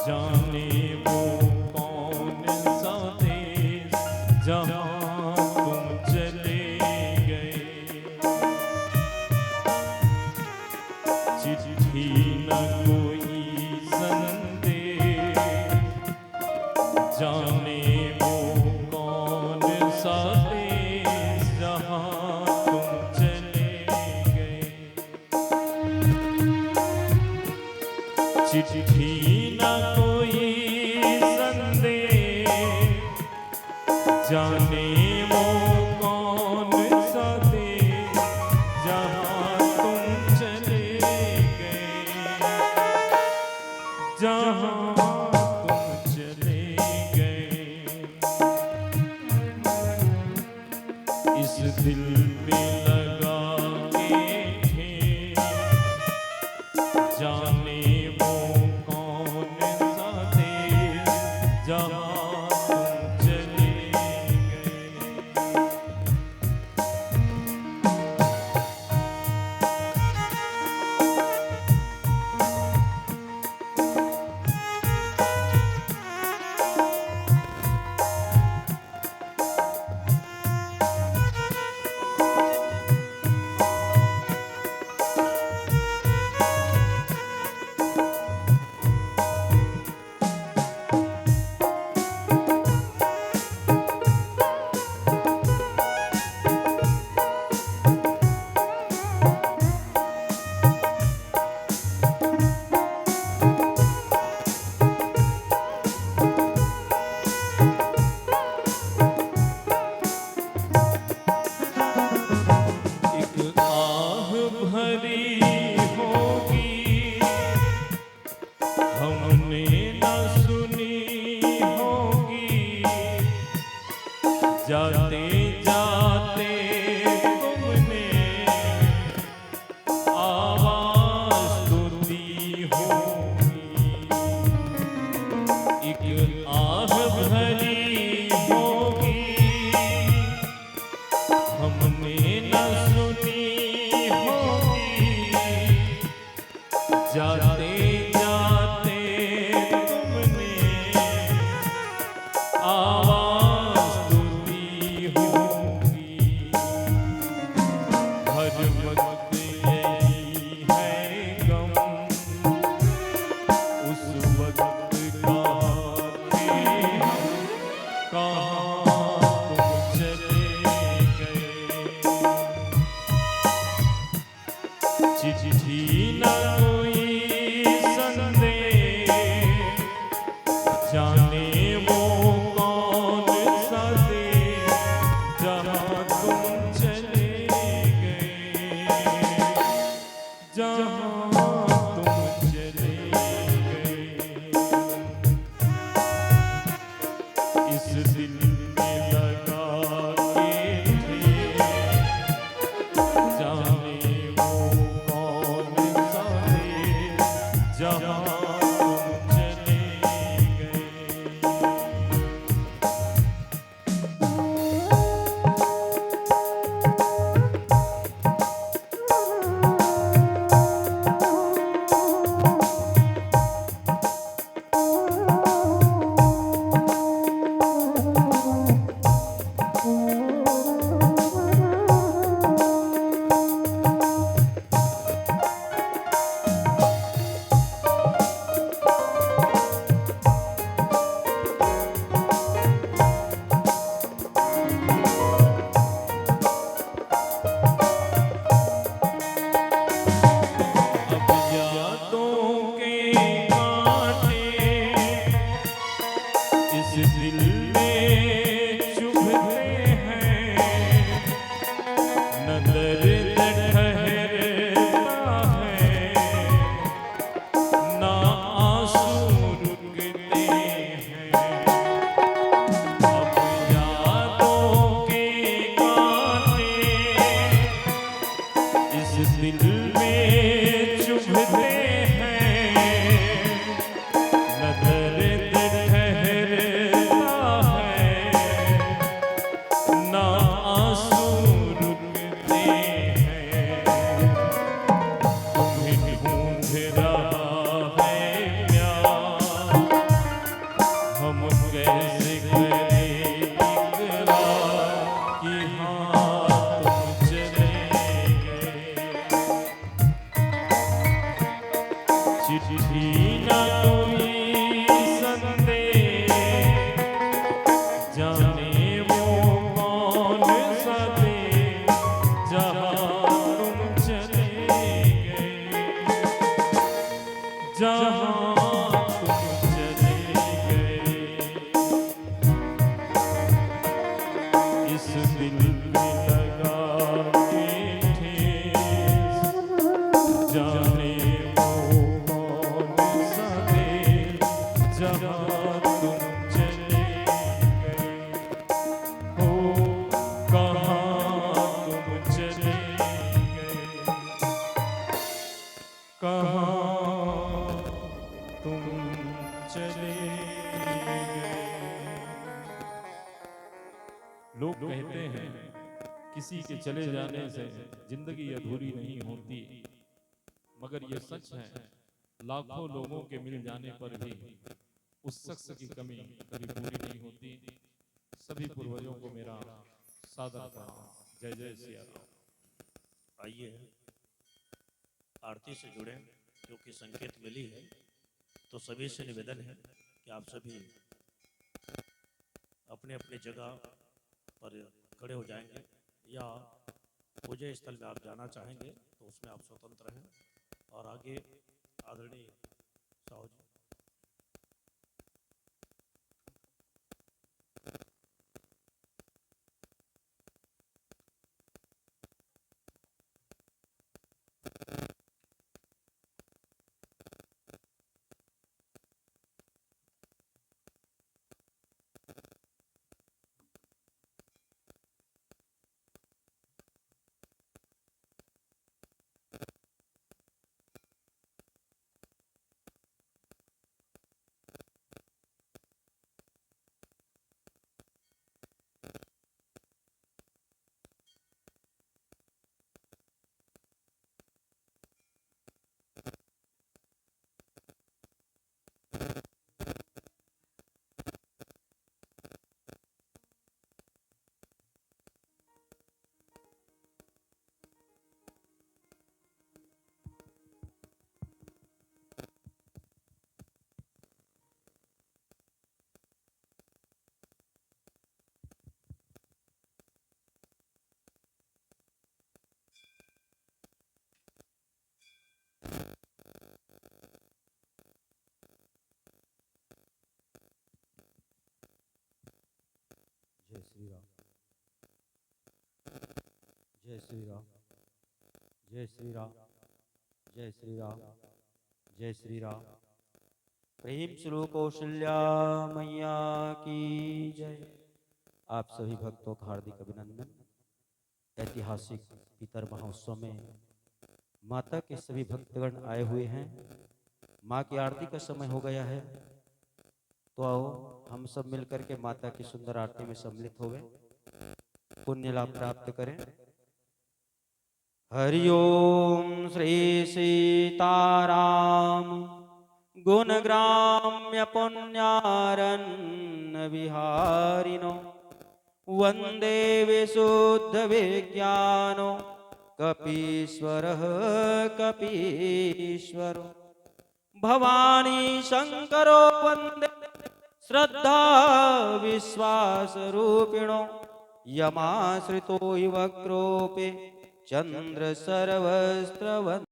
जाने वो कौन सा देश जहाँ तुम चले गए। चिट्ठी न कोई संदेश, जाने वो कौन सा देश जहाँ तुम चले गए। चिट्ठी न कोई संदेश, जाने वो कौन सा देश जहाँ तुम चले गए, जहाँ तुम चले गए। इस दिल पे लगा के ठेस, जाने वो कौन सा देश जहाँ तुम चले गए। एक आह भरी होगी हमने न सुनी होगी, जाते जाते तुमने आवाज तो दी होगी। एक आह भरी होगी हमने न सुनी होगी, जाते जाते तुमने आवाज तो दी होगी। हर वक्त यही है गम, उस वक्त का थे हम, कहाँ तुम चले गए। चिट्ठी न कोई संदेश, जाने वो कौन सा देश जहाँ तुम चले गए, जहाँ तुम चले गए। इस दिल में लगा के ठेस, जाने वो कौन सा देश जहाँ तुम चले गए। जहाँ तुम चले गए हो, कहाँ तुम चले गए, कहाँ तुम चले गए। लोग कहते हैं किसी के चले जाने से जिंदगी अधूरी नहीं होती, मगर ये सच है, लाखों लोगों के मिल जाने पर भी उस शख्स की कमी कभी पूरी नहीं होती। सभी पूर्वजों को मेरा सादर प्रणाम। जय जय सिया राम। आइए आरती से जुड़े, क्योंकि संकेत मिली है, तो सभी से निवेदन है कि आप सभी अपने अपने जगह पर खड़े हो जाएंगे, या पूजा स्थल में आप जाना चाहेंगे तो उसमें आप स्वतंत्र हैं। और आगे आदरणीय साहू जी। जय श्री राम, जय श्री राम, जय श्री राम, जय श्री राम, जय श्री राम। प्रेम श्री कौशल्या मैया की जय। आप सभी भक्तों का हार्दिक अभिनंदन। ऐतिहासिक पितर महोत्सव में माता के सभी भक्तगण आए हुए हैं। माँ की आरती का समय हो गया है, तो आओ हम सब मिलकर के माता की सुंदर आरती में सम्मिलित हो गए, पुण्य लाभ प्राप्त करें। हरिओम श्री सीताराम गुणग्राम्य पुण्यारण्य विहारिणो वंदे विशुद्ध विज्ञानो कपीश्वरः कपीश्वरो भवानी शंकरो वंदे श्रद्धा विश्वास रूपिणो यमाश्रितो वक्रोपे चंद्र सर्वस्त्र